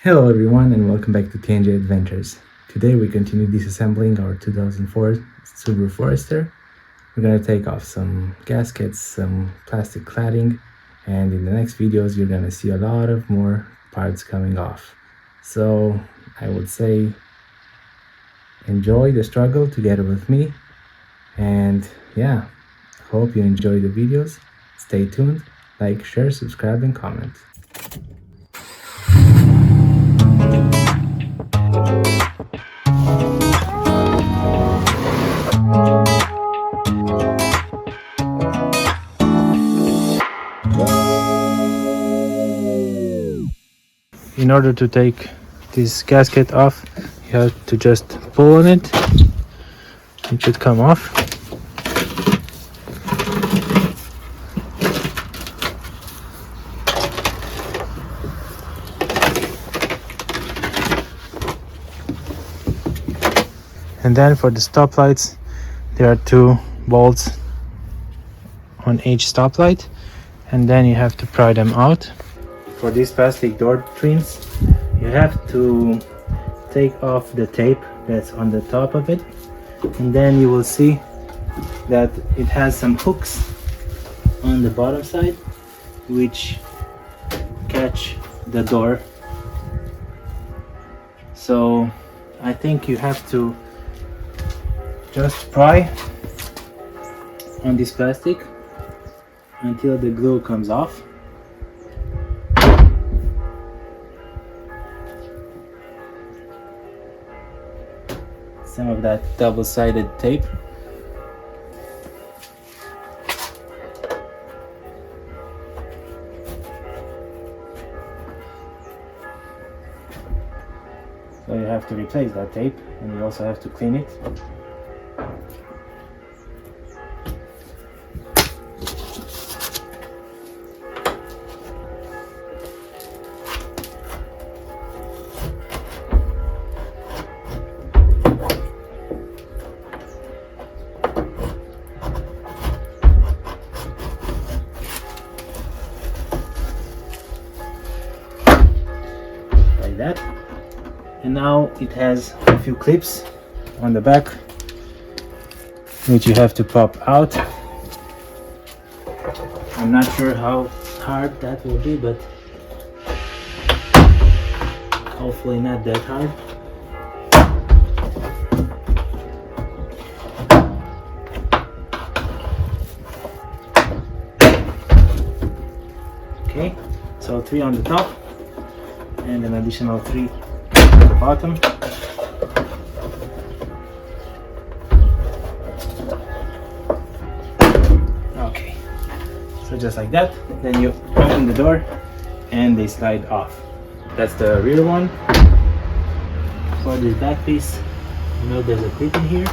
Hello everyone and welcome back to TNJ Adventures. Today we continue disassembling our 2004 Subaru Forester. We're going to take off some gaskets, some plastic cladding, and in the next videos you're going to see a lot of more parts coming off. So I would say enjoy the struggle together with me, and yeah, hope you enjoy the videos. Stay tuned, like, share, subscribe and comment. In order to take this gasket off, you have to just pull on it. It should come off. And then for the stoplights, there are two bolts on each stoplight, and then you have to pry them out. For these plastic door trims, you have to take off the tape that's on the top of it, and then you will see that it has some hooks on the bottom side which catch the door. So I think you have to just pry on this plastic until the glue comes off. Some of that double-sided tape. So you have to replace that tape, and you also have to clean it. That, and now it has a few clips on the back which you have to pop out. I'm not sure how hard that will be, but hopefully not that hard. Okay, so 3 on the top and an additional 3 at the bottom. Okay, so just like that, then you open the door and they slide off. That's the rear one. For this back piece, you know there's a clip in here.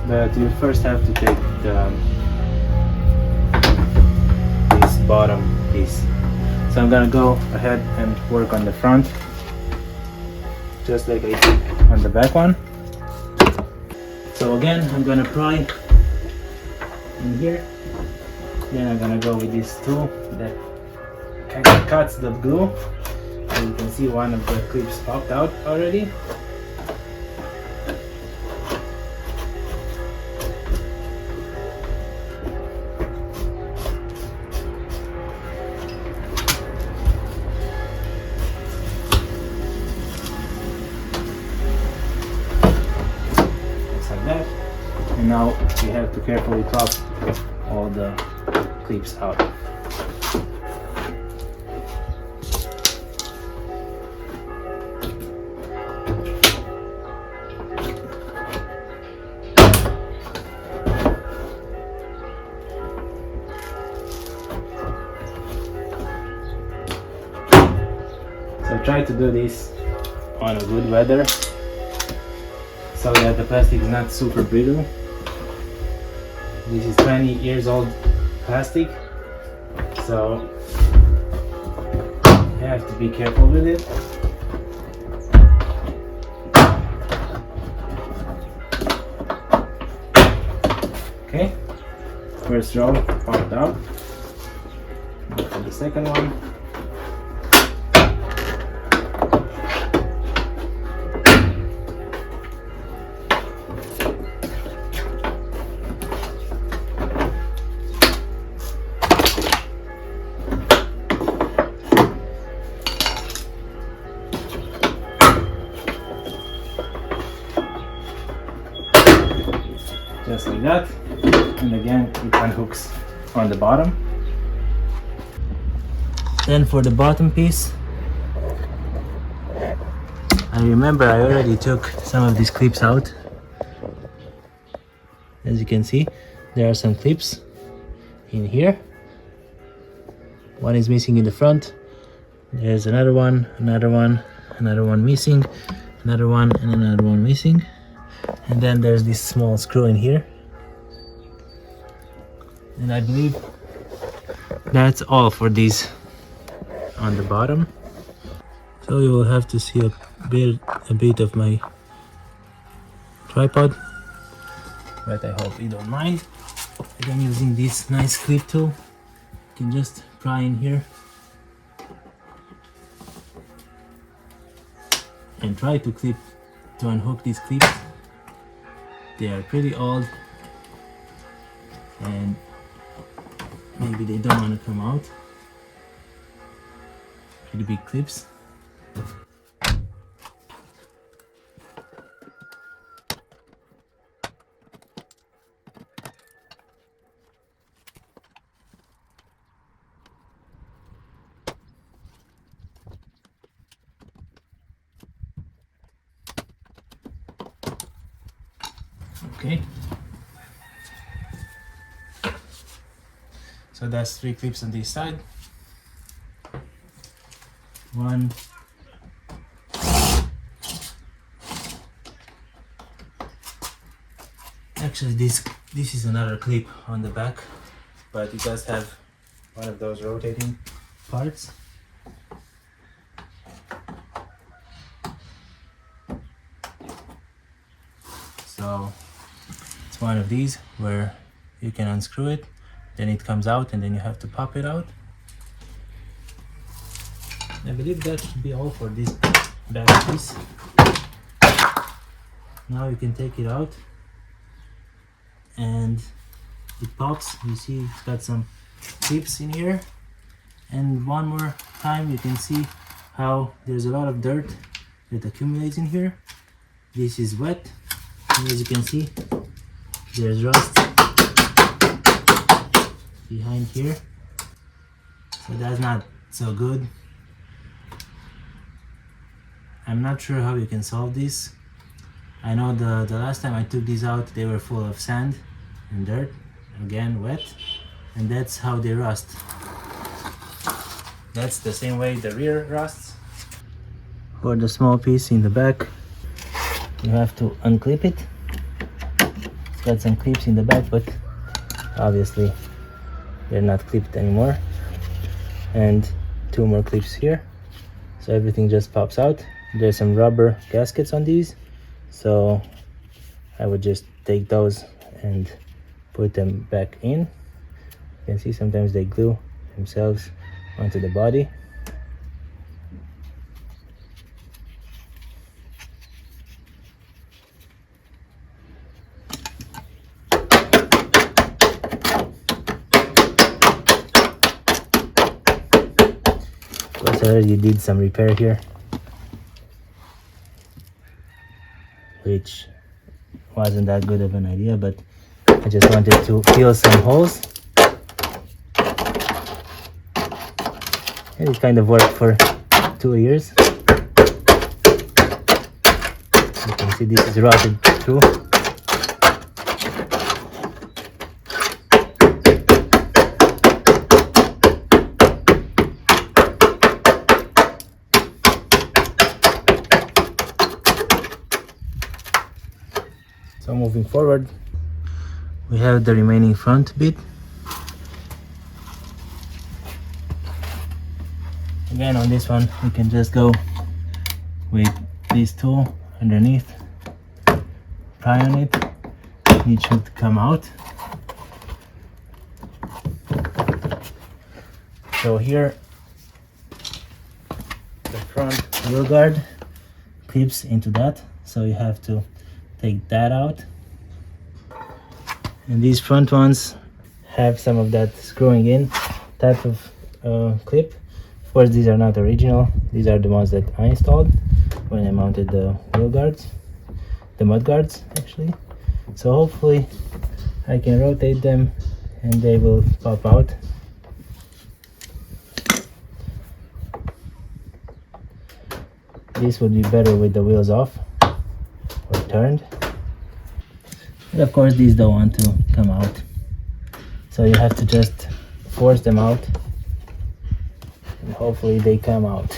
But you first have to take this bottom piece. So I'm gonna go ahead and work on the front, just like I did on the back one. So again, I'm gonna pry in here. Then I'm gonna go with this tool that kind of cuts the glue. And you can see one of the clips popped out already. That, and now you have to carefully pop all the clips out. So try to do this on a good weather, so that the plastic is not super brittle. This is 20 years old plastic, so you have to be careful with it. Okay, First row popped out. Now for the second one. Just like that, and again it unhooks on the bottom. Then for the bottom piece, I remember I already took some of these clips out. As you can see, there are some clips in here. One is missing in the front. There's another one missing, another one, and another one missing. And then there's this small screw in here. And I believe that's all for these on the bottom. So you will have to see a bit of my tripod, but I hope you don't mind. And I'm using this nice clip tool. You can just pry in here and try to unhook these clips. They are pretty old and maybe they don't want to come out. Pretty big clips. Okay. So that's 3 clips on this side. 1, actually this is another clip on the back, but it does have one of those rotating parts. So it's one of these where you can unscrew it, then it comes out, and then you have to pop it out. I believe that should be all for this back piece. Now you can take it out and it pops. You see it's got some clips in here, and one more time you can see how there's a lot of dirt that accumulates in here. This is wet, and as you can see there's rust behind here, so that's not so good. I'm not sure how you can solve this. I know the last time I took these out they were full of sand and dirt, again wet, and that's how they rust. That's the same way the rear rusts. For the small piece in the back, you have to unclip it. It's got some clips in the back, but obviously they're not clipped anymore, and 2 more clips here, so everything just pops out. There's some rubber gaskets on these, so I would just take those and put them back in. You can see sometimes they glue themselves onto the body. Of course, I already did some repair here, which wasn't that good of an idea, but I just wanted to fill some holes, and it kind of worked for 2 years. You can see this is rotted through. So moving forward, we have the remaining front bit. Again, on this one, we can just go with this tool underneath, pry on it, it should come out. So here the front wheel guard clips into that, so you have to take that out, and these front ones have some of that screwing in type of clip. Of course, these are not original. These are the ones that I installed when I mounted the wheel guards, the mud guards actually. So hopefully I can rotate them and they will pop out. This would be better with the wheels off or turned. And of course these don't want to come out, so you have to just force them out and hopefully they come out.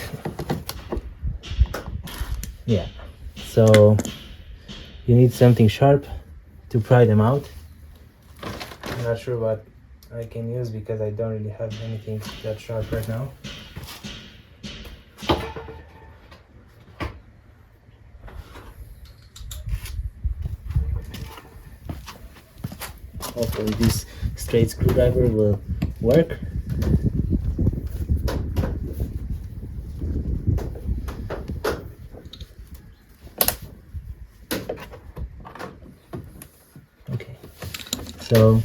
Yeah, so you need something sharp to pry them out. I'm not sure what I can use because I don't really have anything that sharp right now. Hopefully this straight screwdriver will work. Okay, so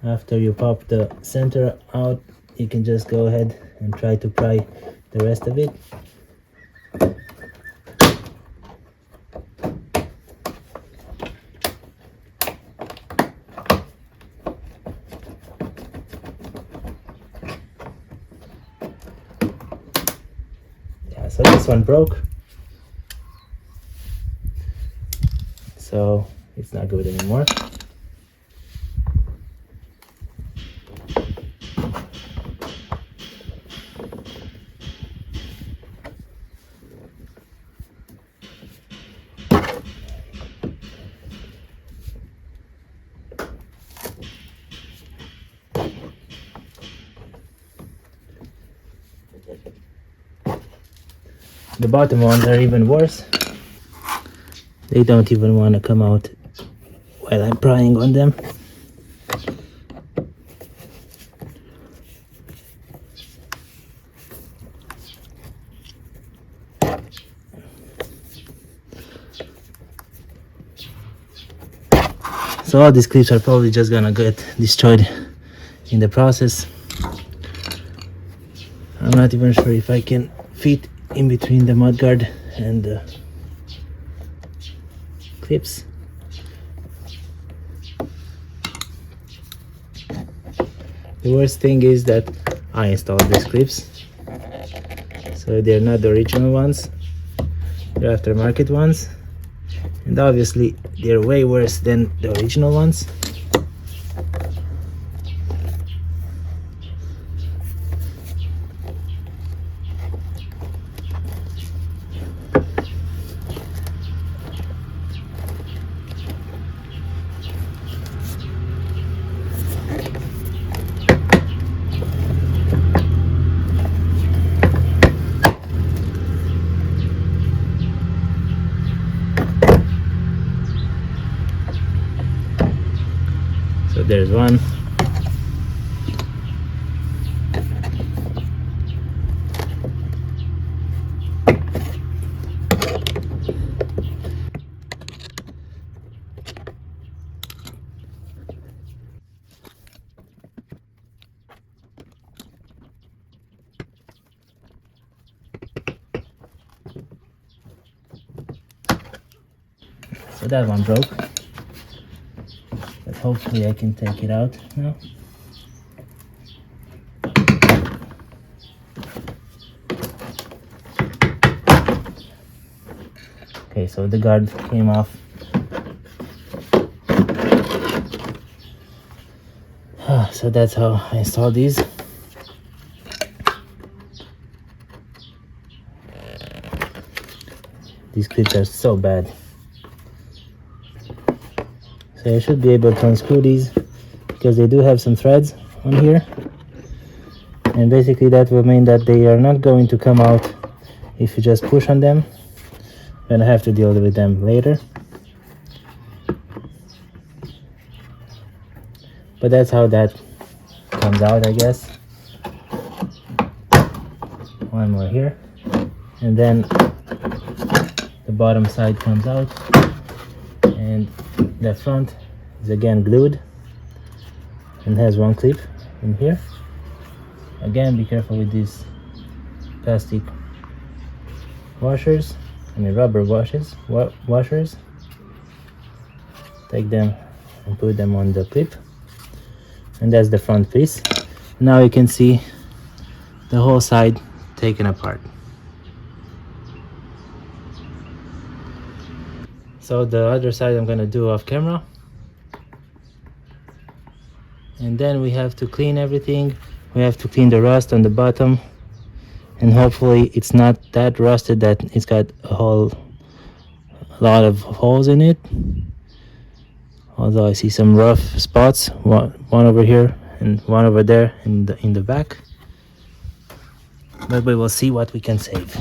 after you pop the center out, you can just go ahead and try to pry the rest of it. Yeah, so this one broke, so it's not good anymore. The bottom ones are even worse. They don't even want to come out while I'm prying on them. So all these clips are probably just gonna get destroyed in the process. I'm not even sure if I can fit in between the mudguard and the clips. The worst thing is that I installed these clips, so they're not the original ones, they're aftermarket ones, and obviously they're way worse than the original ones. So there's one. So that one broke, but hopefully I can take it out now. Okay, so the guard came off. So that's how I installed these. These clips are so bad. So I should be able to unscrew these because they do have some threads on here, and basically that will mean that they are not going to come out if you just push on them. Then I have to deal with them later. But that's how that comes out, I guess. one more here, and then the bottom side comes out, and the front is again glued and has one clip in here. Again, be careful with these plastic washers, rubber washers. Take them and put them on the clip, and that's the front piece. Now you can see the whole side taken apart. So the other side I'm gonna do off camera, and then we have to clean everything. We have to clean the rust on the bottom, and hopefully it's not that rusted that it's got a whole lot of holes in it. Although I see some rough spots, one over here and one over there in the back. But we will see what we can save.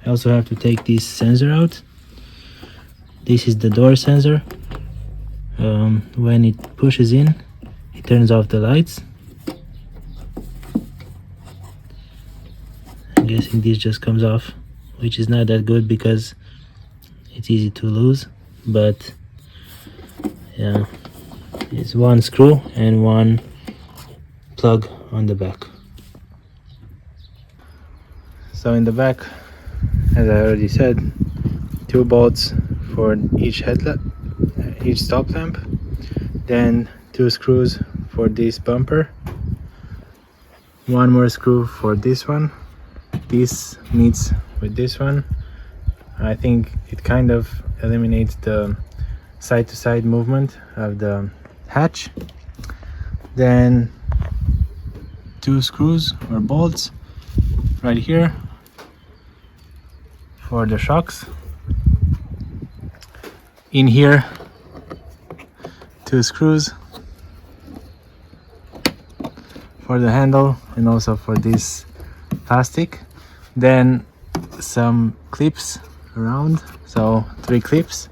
I also have to take this sensor out. This is the door sensor. When it pushes in, it turns off the lights. I'm guessing this just comes off, which is not that good because it's easy to lose, but yeah, it's one screw and one plug on the back. So in the back, as I already said, 2 bolts for each headlamp, each stop lamp, then 2 screws for this bumper, 1 more screw for this one. This meets with this one. I think it kind of eliminates the side-to-side movement of the hatch. Then 2 screws or bolts right here for the shocks. In here, 2 screws for the handle and also for this plastic. Then some clips around, so 3 clips,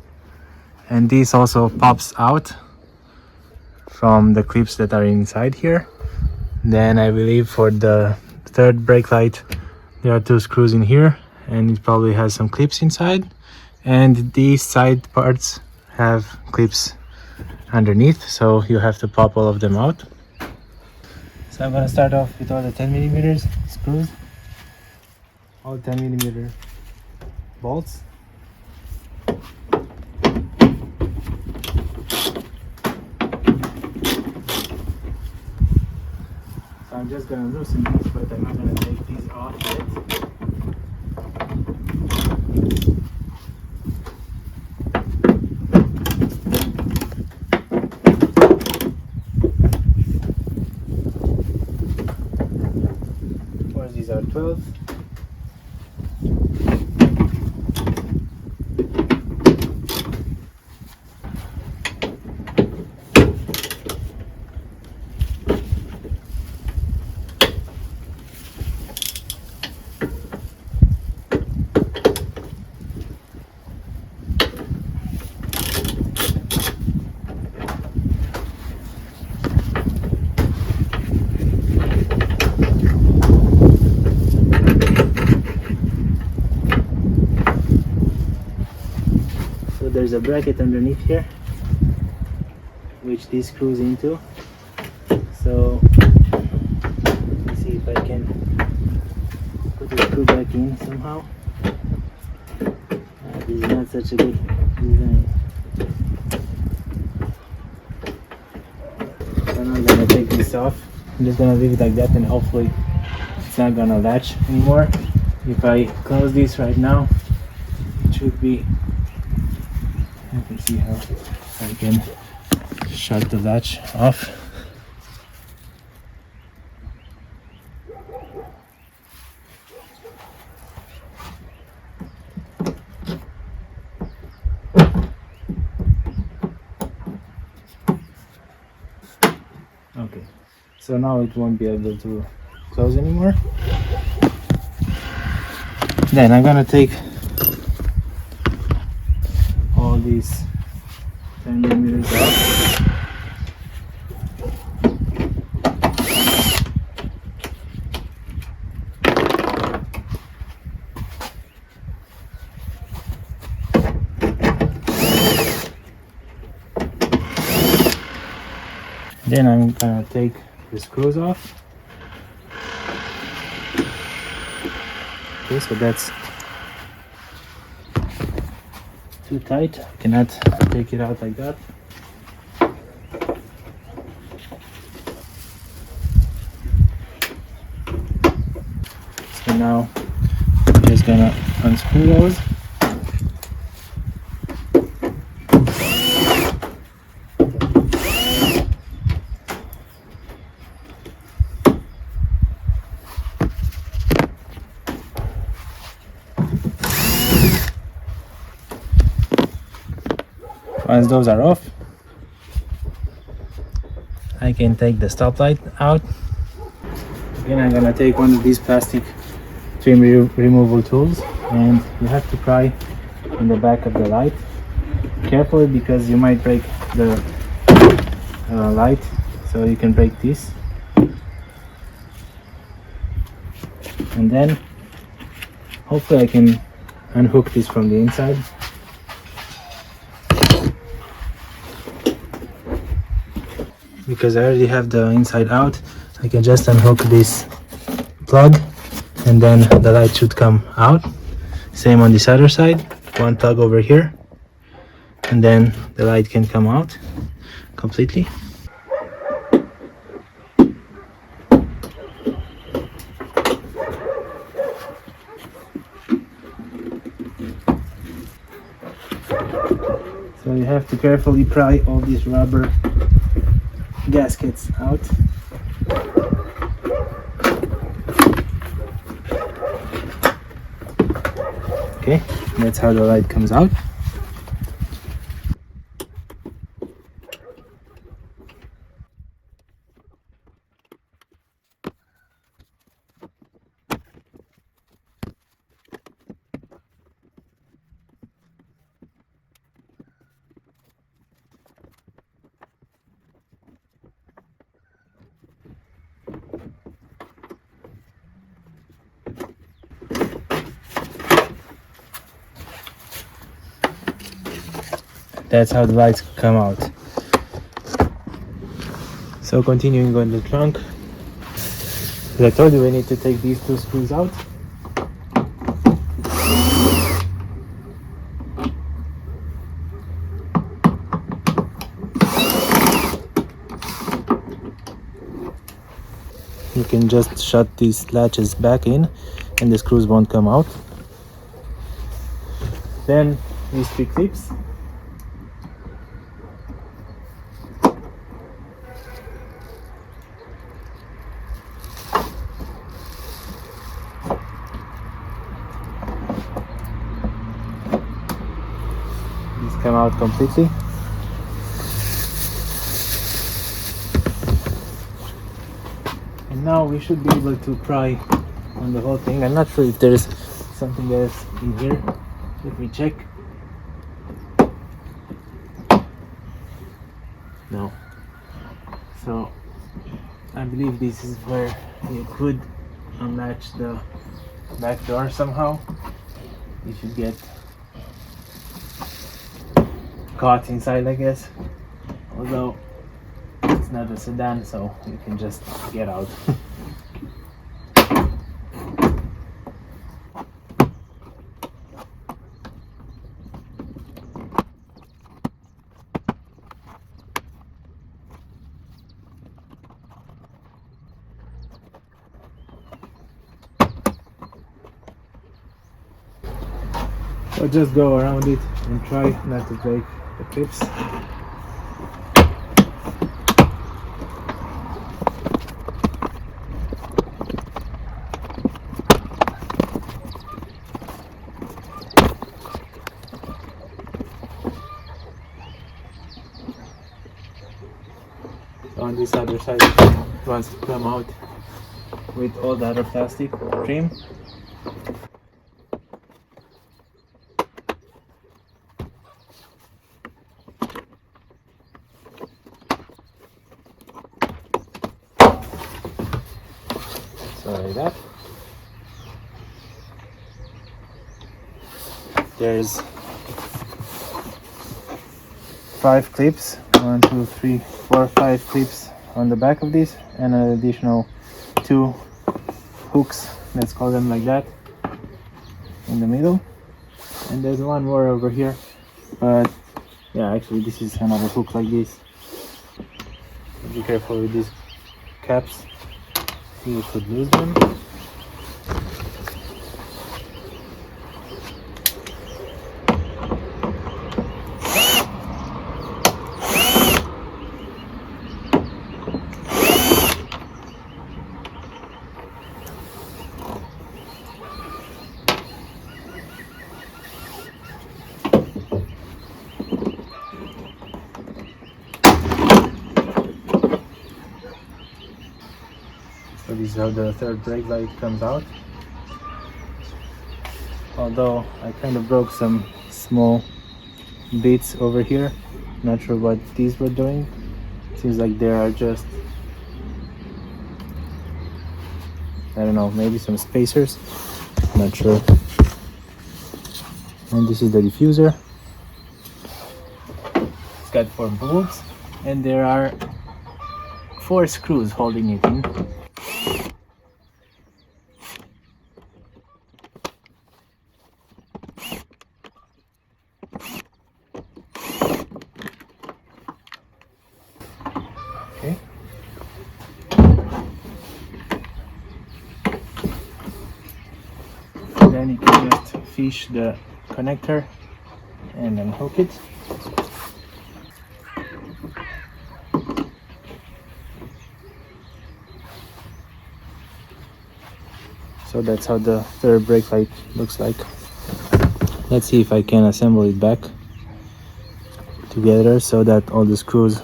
and this also pops out from the clips that are inside here. Then I believe for the third brake light there are 2 screws in here, and it probably has some clips inside, and these side parts have clips underneath, so you have to pop all of them out. So I'm gonna start off with all the 10mm screws, all 10mm bolts. So I'm just gonna loosen these, but I'm not gonna take these off yet. Of course, these are 12. There's a bracket underneath here which this screws into, so let's see if I can put the screw back in somehow. This is not such a good design. So now I'm gonna take this off. I'm just gonna leave it like that, and hopefully it's not gonna latch anymore. If I close this right now, it should be. I can see how I can shut the latch off. Okay, so now it won't be able to close anymore. Then I'm gonna take all these 10mm off. Then I'm gonna take the screws off. Okay, so that's too tight. I cannot take it out like that. So now I'm just gonna unscrew those. Once those are off, I can take the stoplight out. Again, I'm gonna take one of these plastic trim removal tools, and you have to pry in the back of the light carefully because you might break the light, so you can break this. And then hopefully I can unhook this from the inside. Because I already have the inside out, I can just unhook this plug and then the light should come out. Same on this other side, one tug over here and then the light can come out completely. So you have to carefully pry all these rubber gaskets out. Okay, that's how the light comes out. That's how the lights come out. So continuing on the trunk, as I told you, we need to take these two screws out. You can just shut these latches back in and the screws won't come out. Then these three clips. Come out completely. And now we should be able to pry on the whole thing. I'm not sure if there's something else in here. Let me check. No. So I believe this is where you could unlatch the back door somehow if you get caught inside, I guess. Although it's not a sedan, so you can just get out. So just go around it and try not to break the clips. So on this other side, it wants to come out with all the other plastic trim. Like that. There's 5 clips, 1, 2, 3, 4, 5 clips on the back of this, and an additional 2 hooks, let's call them like that, in the middle. And there's one more over here, but yeah, actually this is another hook like this. Be careful with these caps, you could lose them. So this is how the third brake light comes out. Although I kind of broke some small bits over here, not sure what these were doing. Seems like there are just, I don't know, maybe some spacers, not sure. And this is the diffuser. It's got 4 bolts, and there are 4 screws holding it in. Okay. Then you can just fish the connector and unhook it. So that's how the third brake light looks like. Let's see if I can assemble it back together so that all the screws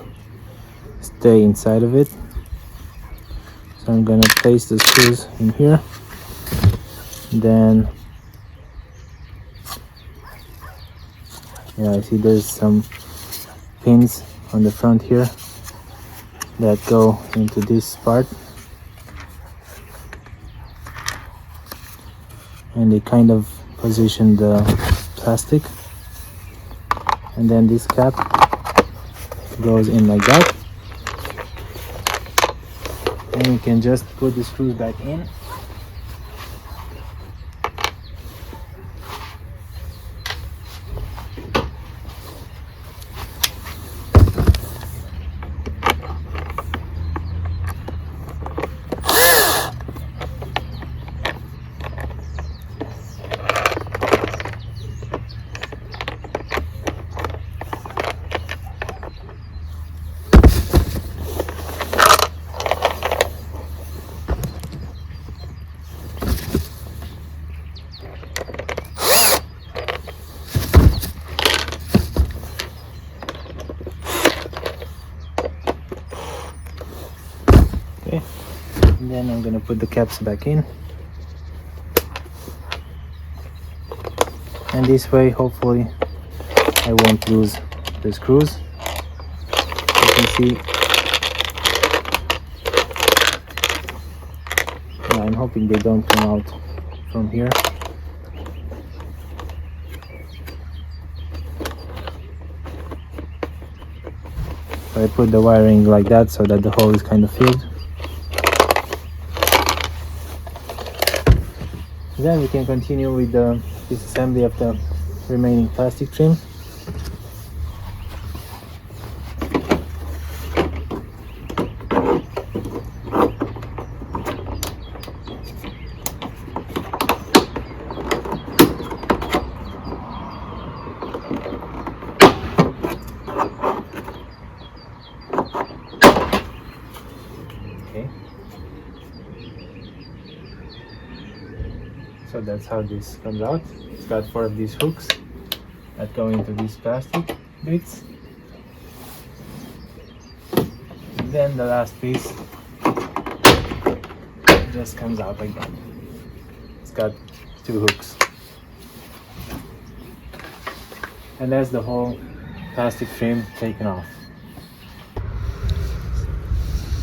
stay inside of it. So I'm gonna place the screws in here. Then yeah, I see there's some pins on the front here that go into this part, and they kind of position the plastic, and then this cap goes in like that, and you can just put the screws back in. Okay, and then I'm gonna put the caps back in, and this way hopefully I won't lose the screws. You can see, yeah, I'm hoping they don't come out from here. So I put the wiring like that so that the hole is kind of filled. Then we can continue with the disassembly of the remaining plastic trim. Okay. So that's how this comes out. It's got 4 of these hooks that go into these plastic bits. And then the last piece just comes out like that. It's got 2 hooks. And that's the whole plastic trim taken off.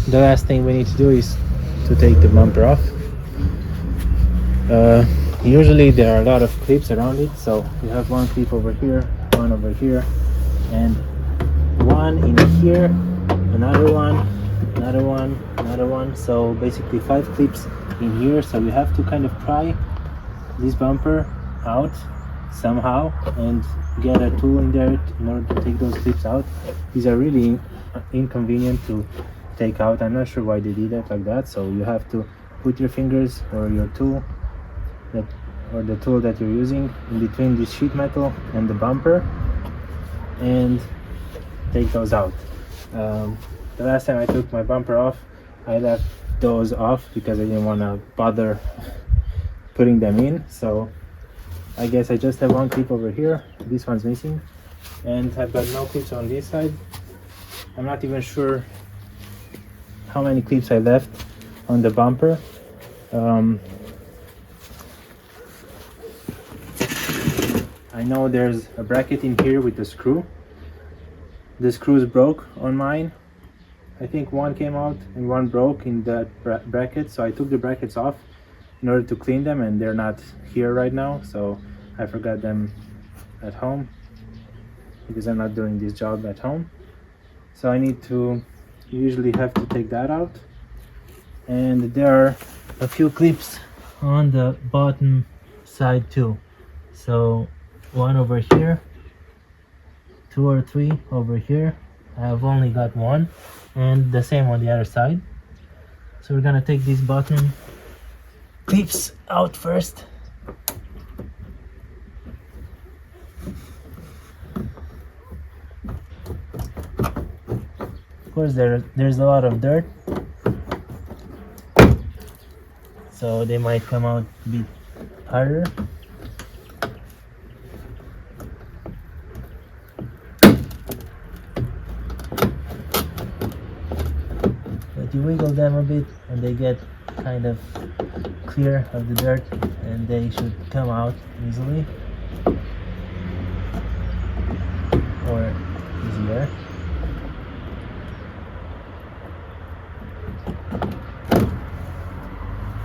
The last thing we need to do is to take the bumper off. Usually there are a lot of clips around it, so you have one clip over here, and one in here, another one, another one. So basically 5 clips in here. So you have to kind of pry this bumper out somehow and get a tool in there in order to take those clips out. These are really inconvenient to take out. I'm not sure why they did it like that. So you have to put your fingers or your tool or the tool that you're using in between this sheet metal and the bumper and take those out. The last time I took my bumper off, I left those off because I didn't want to bother putting them in. So I guess I just have one clip over here. This one's missing, and I've got no clips on this side. I'm not even sure how many clips I left on the bumper. I know there's a bracket in here with the screw. The screws broke on mine. I think one came out and one broke in that bracket, so I took the brackets off in order to clean them, and they're not here right now, so I forgot them at home because I'm not doing this job at home. So I need to usually have to take that out, and there are a few clips on the bottom side too. So one over here, 2 or 3 over here. I've only got one, and the same on the other side. So we're gonna take these bottom clips out first. Of course there's a lot of dirt, so they might come out a bit harder. You wiggle them a bit and they get kind of clear of the dirt, and they should come out easily or easier.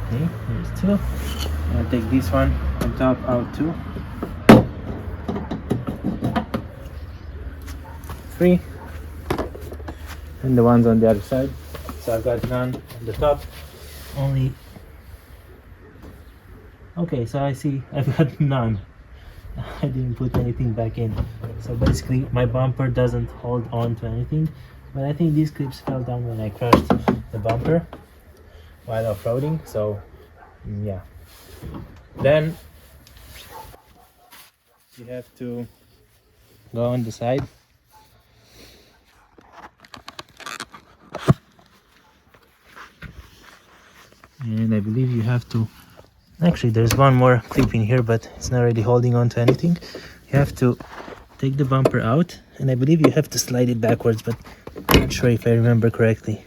Okay, here's 2. I'm gonna take this one on top out too. 3, and the ones on the other side. So I've got none on the top, only. Okay, so I see I've got none. I didn't put anything back in. So basically my bumper doesn't hold on to anything, but I think these clips fell down when I crushed the bumper while off-roading. So yeah. Then you have to go on the side. And I believe you have to, actually there's one more clip in here, but it's not really holding on to anything. You have to take the bumper out, and I believe you have to slide it backwards, but I'm not sure if I remember correctly.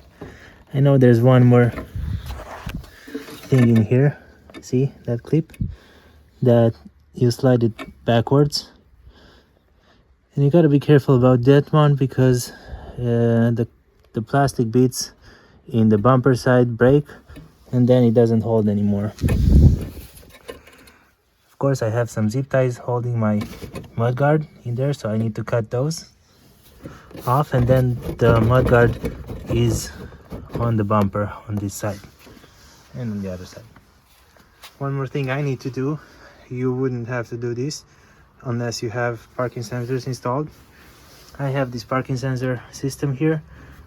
I know there's one more thing in here. See that clip? That you slide it backwards. And you gotta be careful about that one because the plastic bits in the bumper side break, and then it doesn't hold anymore. Of course, I have some zip ties holding my mudguard in there, so I need to cut those off, and then the mudguard is on the bumper on this side and on the other side. One more thing I need to do, you wouldn't have to do this unless you have parking sensors installed. I have this parking sensor system here,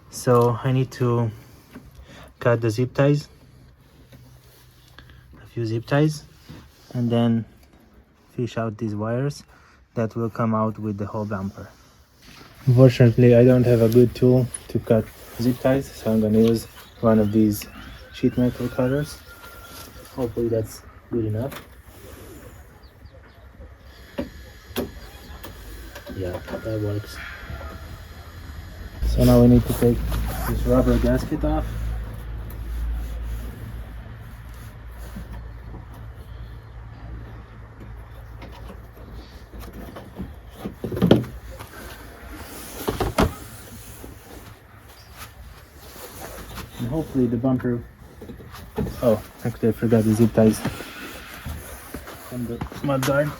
so I need to cut the zip ties, few zip ties, and then fish out these wires that will come out with the whole bumper. Unfortunately, I don't have a good tool to cut zip ties, so I'm gonna use one of these sheet metal cutters. Hopefully that's good enough. Yeah, that works. So now we need to take this rubber gasket off. And hopefully the bumper, oh, actually I forgot the zip ties from the mud guard.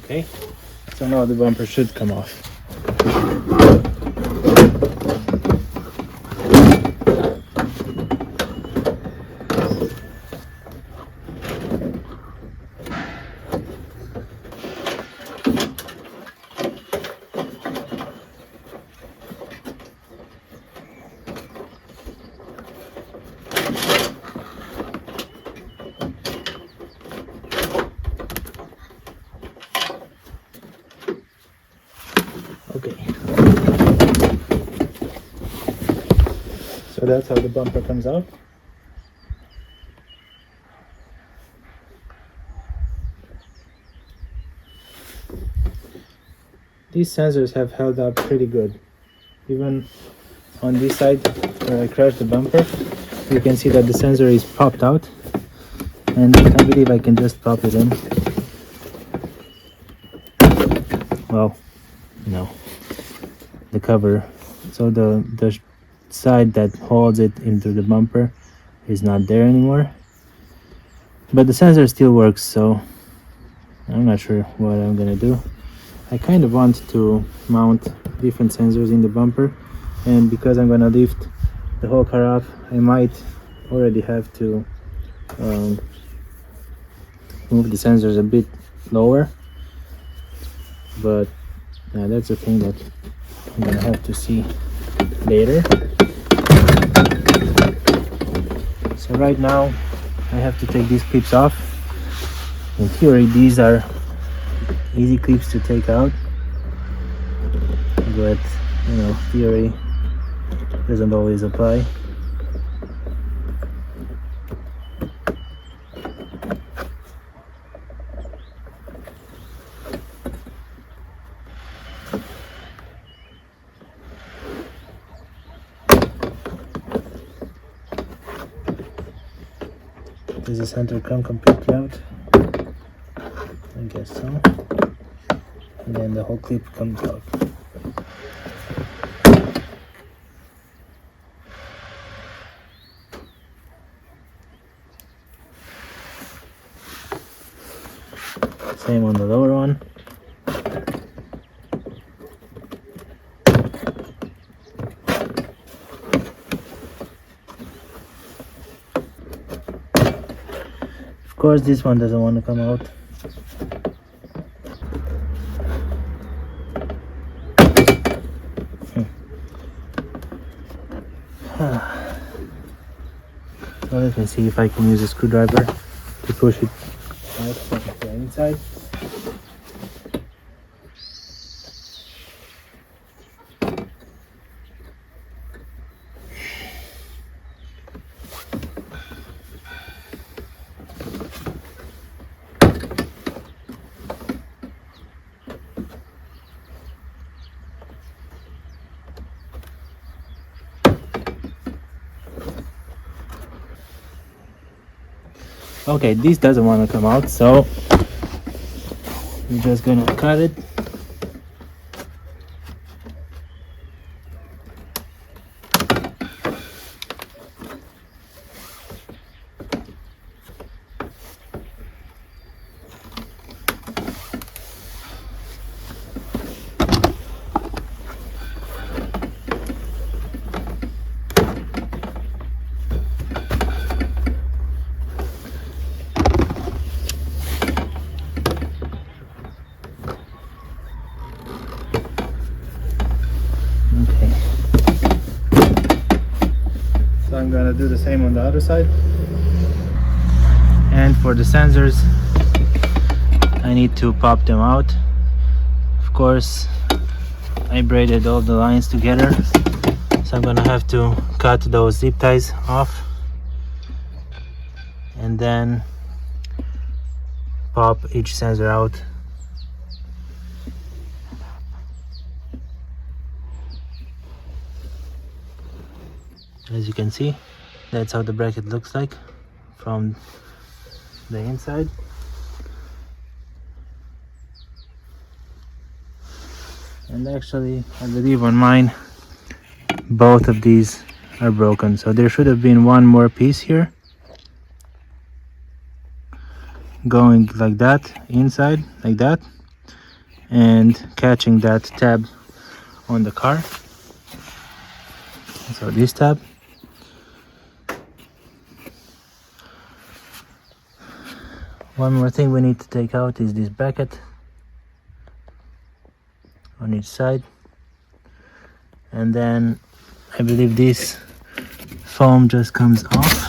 Okay, so now the bumper should come off. Okay, so that's how the bumper comes out. These sensors have held up pretty good. Even on this side where I crashed the bumper, you can see that the sensor is popped out, and I believe I can just pop it in. Well, the cover, so the side that holds it into the bumper is not there anymore, but the sensor still works, so I'm not sure what I'm gonna do. I kind of want to mount different sensors in the bumper, and because I'm gonna lift the whole car up, I might already have to move the sensors a bit lower, but that's a thing that I'm gonna have to see later. So right now I have to take these clips off. In theory these are easy clips to take out, but theory doesn't always apply. Does the center come completely out? I guess so. And then the whole clip comes out. Same on the lower one. Of course this one doesn't want to come out. So let me see if I can use a screwdriver to push it out from the inside. Okay, this doesn't want to come out, so I'm just gonna cut it. I'm gonna do the same on the other side. And for the sensors, I need to pop them out. Of course, I braided all the lines together, so I'm gonna have to cut those zip ties off and then pop each sensor out. As you can see, that's how the bracket looks like from the inside. And actually, I believe on mine, both of these are broken. So there should have been one more piece here, going like that, inside, like that. and catching that tab on the car. So this tab. One more thing we need to take out is this bracket on each side, and then I believe this foam just comes off.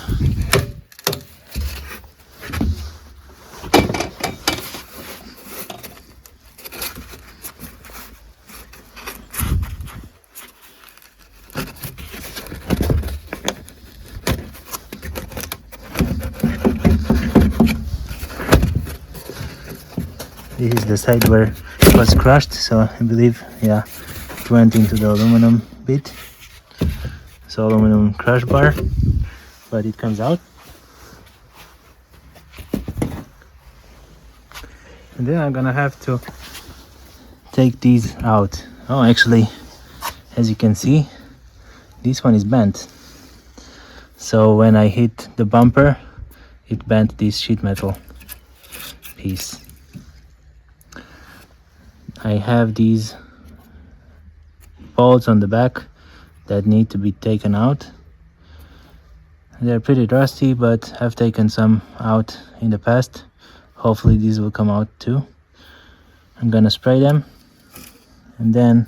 This is the side where it was crushed, so I believe, yeah, it went into the aluminum bit. So aluminum crush bar, but it comes out. And then I'm gonna have to take these out. Oh, actually, as you can see, this one is bent. So when I hit the bumper, it bent this sheet metal piece. I have these bolts on the back that need to be taken out. They're pretty rusty, but I've taken some out in the past. Hopefully these will come out too. I'm gonna spray them, and then,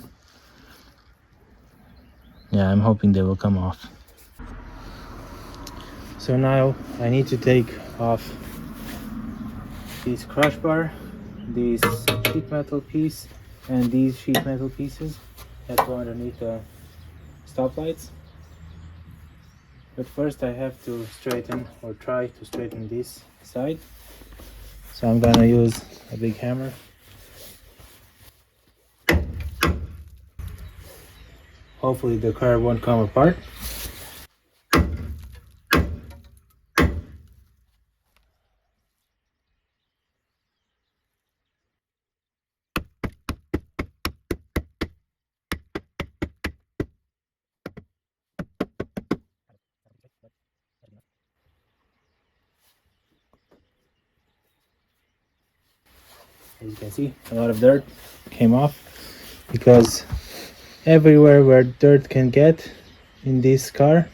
yeah, I'm hoping they will come off. So now I need to take off this crush bar, this sheet metal piece, and these sheet metal pieces that go underneath the stoplights. But first I have to straighten, or try to straighten this side. So I'm gonna use a big hammer. Hopefully the car won't come apart. As you can see, a lot of dirt came off, because everywhere where dirt can get in this car,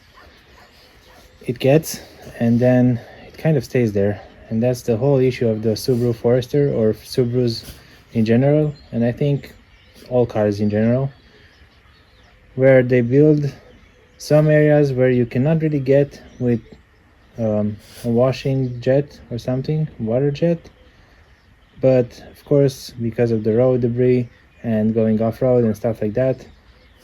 it gets, and then it kind of stays there. And that's the whole issue of the Subaru Forester, or Subarus in general, and I think all cars in general, where they build some areas where you cannot really get with a washing jet or something, water jet. But of course, because of the road debris and going off-road and stuff like that,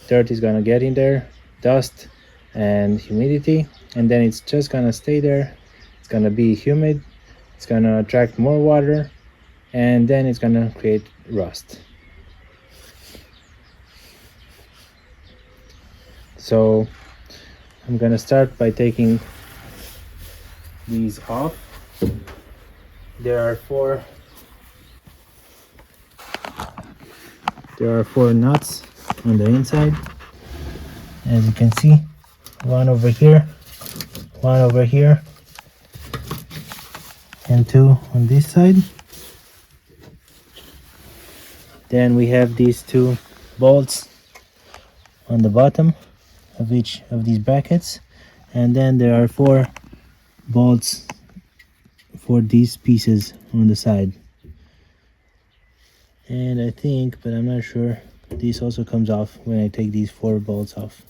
dirt is gonna get in there, dust and humidity, and then it's just gonna stay there. It's gonna be humid, it's gonna attract more water, and then it's gonna create rust. So I'm gonna start by taking these off. There are four nuts on the inside, as you can see. One over here, one over here, and two on this side. Then we have these two bolts on the bottom of each of these brackets, and then there are four bolts for these pieces on the side. And I think, but I'm not sure, this also comes off when I take these four bolts off.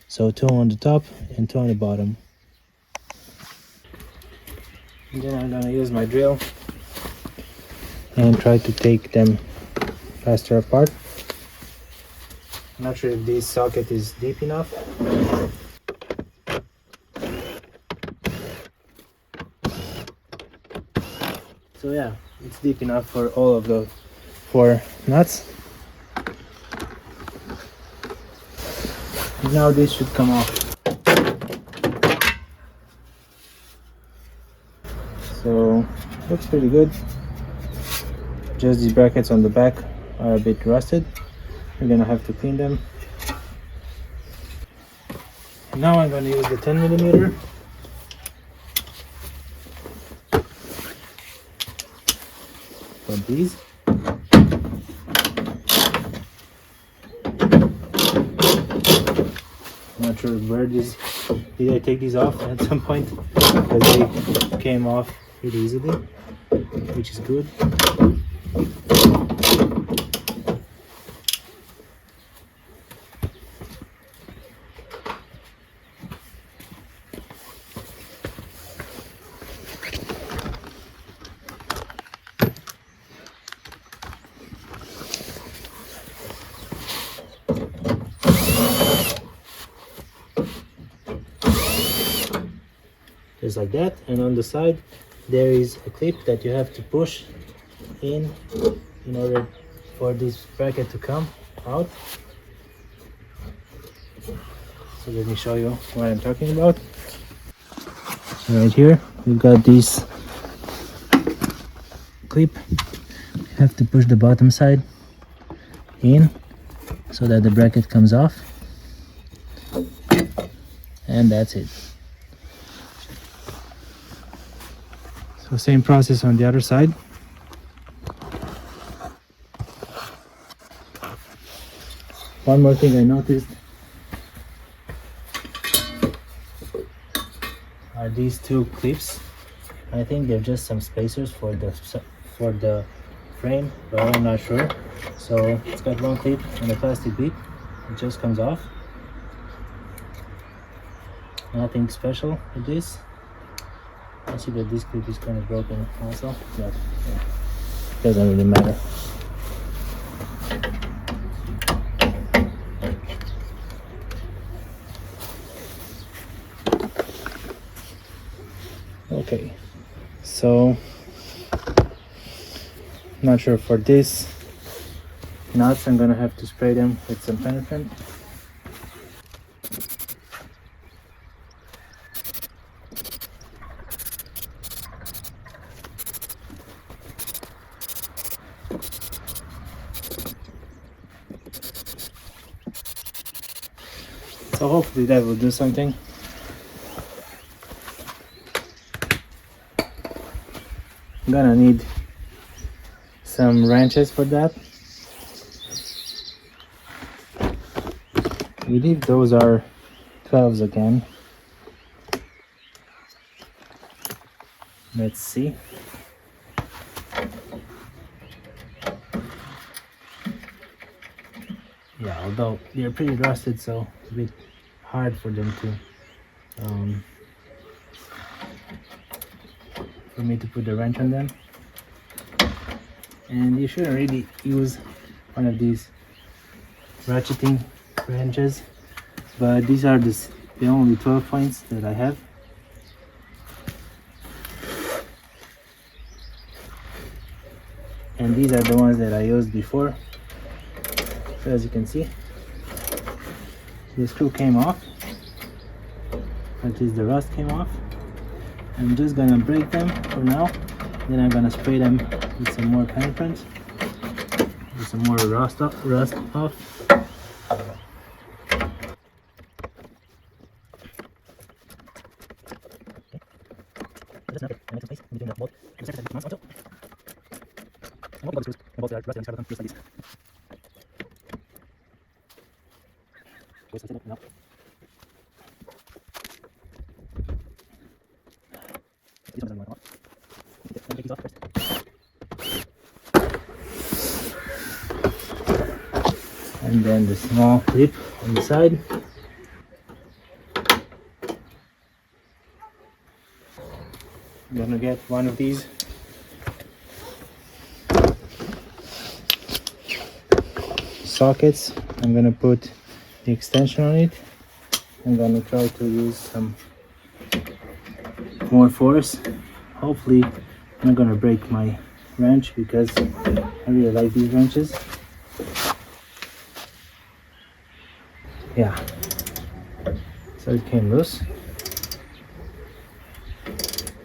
So two on the top and two on the bottom. And then I'm gonna use my drill and try to take them faster apart. I'm not sure if this socket is deep enough. So yeah, it's deep enough for all of the four nuts. Now this should come off. So looks pretty good. Just these brackets on the back are a bit rusted. We're gonna have to clean them. Now I'm gonna use the 10mm. For these. sure where did I take these off at some point, because they came off pretty easily, which is good. Just like that, and on the side there is a clip that you have to push in order for this bracket to come out. So let me show you what I'm talking about. So right here we've got this clip. You have to push the bottom side in so that the bracket comes off, and that's it. So same process on the other side. One more thing I noticed are these two clips. I think they're just some spacers for the frame, but I'm not sure. So it's got one clip and a plastic bit. It just comes off. Nothing special with this. I see that this clip is kind of broken also, but yeah, doesn't really matter. Okay, so not sure for this nuts, I'm gonna have to spray them with some penetrant. So hopefully that will do something. I'm gonna need some wrenches for that. I believe those are 12s again. Let's see. Yeah, although they're pretty rusted, so a bit hard for them to for me to put the wrench on them. And you shouldn't really use one of these ratcheting wrenches, but these are the only 12 points that I have. And these are the ones that I used before. So as you can see, the screw came off, at least the rust came off. I'm just gonna break them for now, then I'm gonna spray them with some more penetrant, with some more rust off. And then the small clip on the side. I'm gonna get one of these sockets. I'm gonna put the extension on it. I'm gonna try to use some more force. Hopefully I'm not gonna break my wrench, because I really like these wrenches. Yeah, so it came loose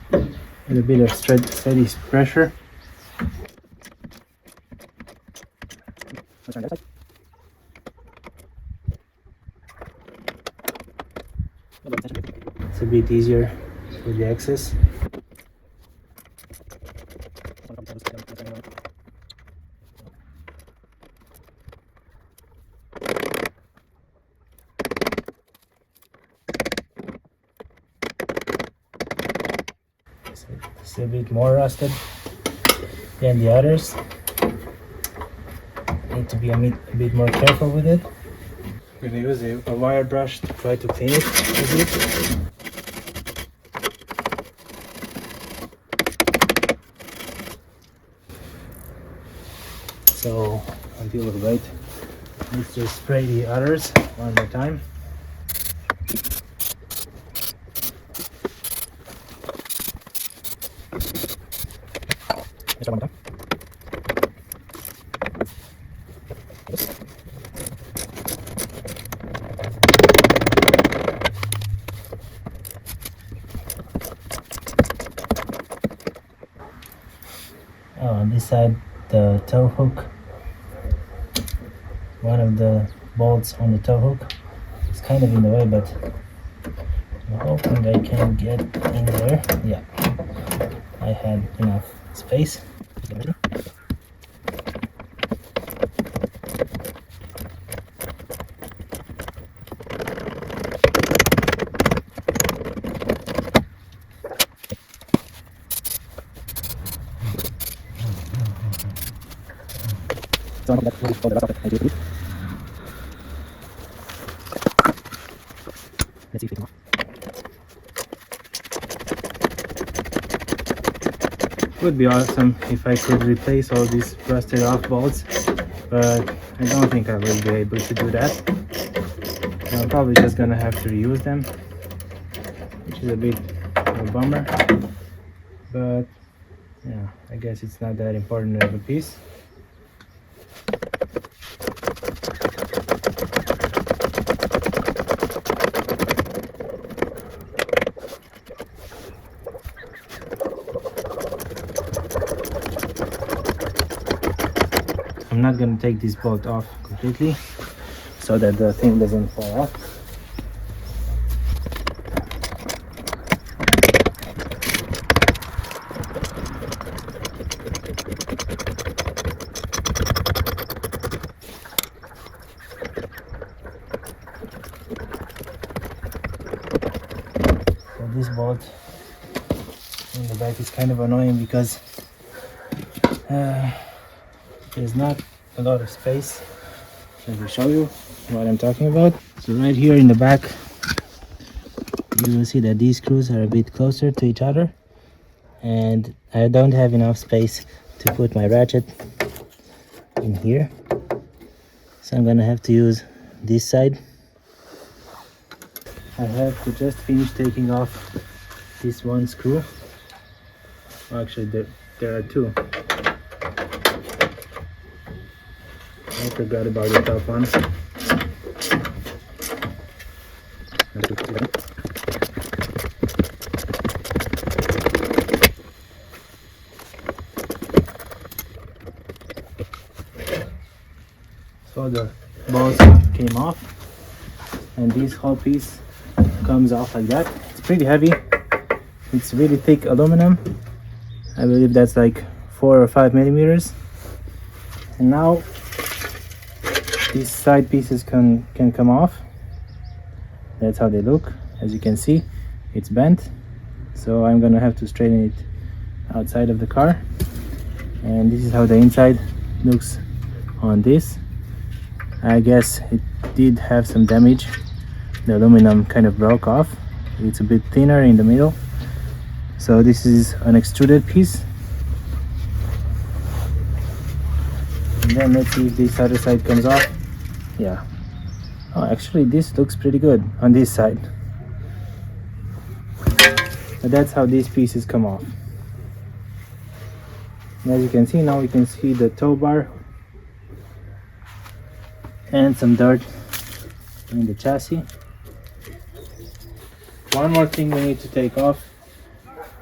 with a bit of steady pressure. It's a bit easier for the access. So it's a bit more rusted than the others. Need to be a bit more careful with it. I'm gonna use a wire brush to try to clean it a bit. So until we wait, let's just spray the others one more time. One more time. Oh, on this side, the tow hook, one of the bolts on the tow hook is kind of in the way, but I'm hoping I can get in there. Yeah, I had enough space. Let's see if it can. Would be awesome if I could replace all these rusted off bolts, but I don't think I will be able to do that. I'm probably just gonna have to reuse them, which is a bit of a bummer, but yeah, I guess it's not that important of a piece. I'm not going to take this bolt off completely so that the thing doesn't fall off. So this bolt in the back is kind of annoying because there's not a lot of space. Let me show you what I'm talking about. So right here in the back, you will see that these screws are a bit closer to each other, and I don't have enough space to put my ratchet in here. So I'm gonna have to use this side. I have to just finish taking off this one screw. Well, actually, there are two. I forgot about the top one. So the bolts came off, and this whole piece comes off like that. It's pretty heavy. It's really thick aluminum. I believe that's like 4 or 5 millimeters. And now these side pieces can come off. That's how they look. As you can see, it's bent, so I'm gonna have to straighten it outside of the car. And this is how the inside looks on this. I guess it did have some damage. The aluminum kind of broke off. It's a bit thinner in the middle. So this is an extruded piece. And then let's see if this other side comes off. Yeah. Oh, actually this looks pretty good on this side. But that's how these pieces come off. And as you can see, now we can see the tow bar and some dirt in the chassis. One more thing we need to take off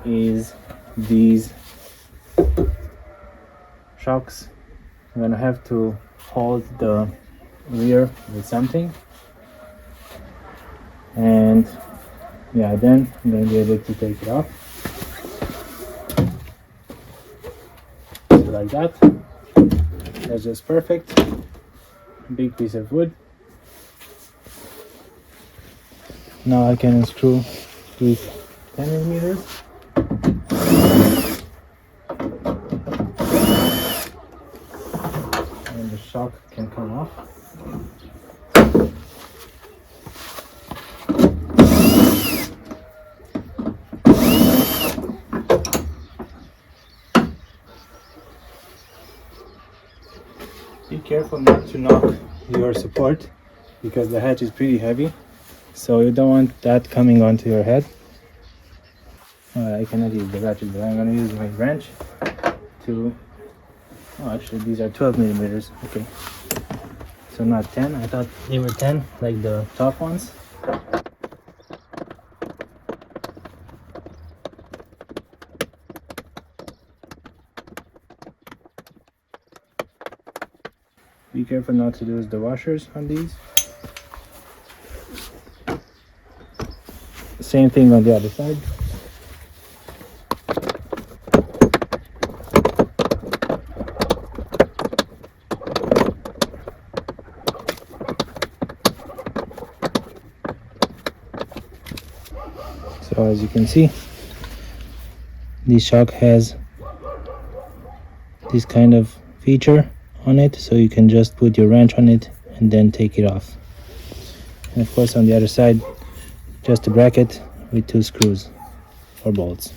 is these shocks. I'm gonna have to hold the rear with something, and yeah, then I'm gonna be able to take it off. So like that. That's just perfect. Big piece of wood. Now I can unscrew these 10 millimeters. shock can come off. Be careful not to knock your support because the hatch is pretty heavy, so you don't want that coming onto your head. I cannot use the ratchet, but I'm going to use my wrench to... Oh, actually these are 12 millimeters. Okay, so not 10. I thought they were 10 like the top ones. Be careful not to lose the washers on these. Same thing on the other side. So as you can see, this shock has this kind of feature on it, so you can just put your wrench on it and then take it off. And of course on the other side, just a bracket with 2 screws or bolts.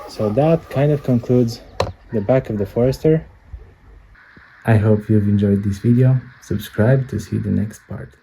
So that kind of concludes the back of the Forester. I hope you've enjoyed this video. Subscribe to see the next part.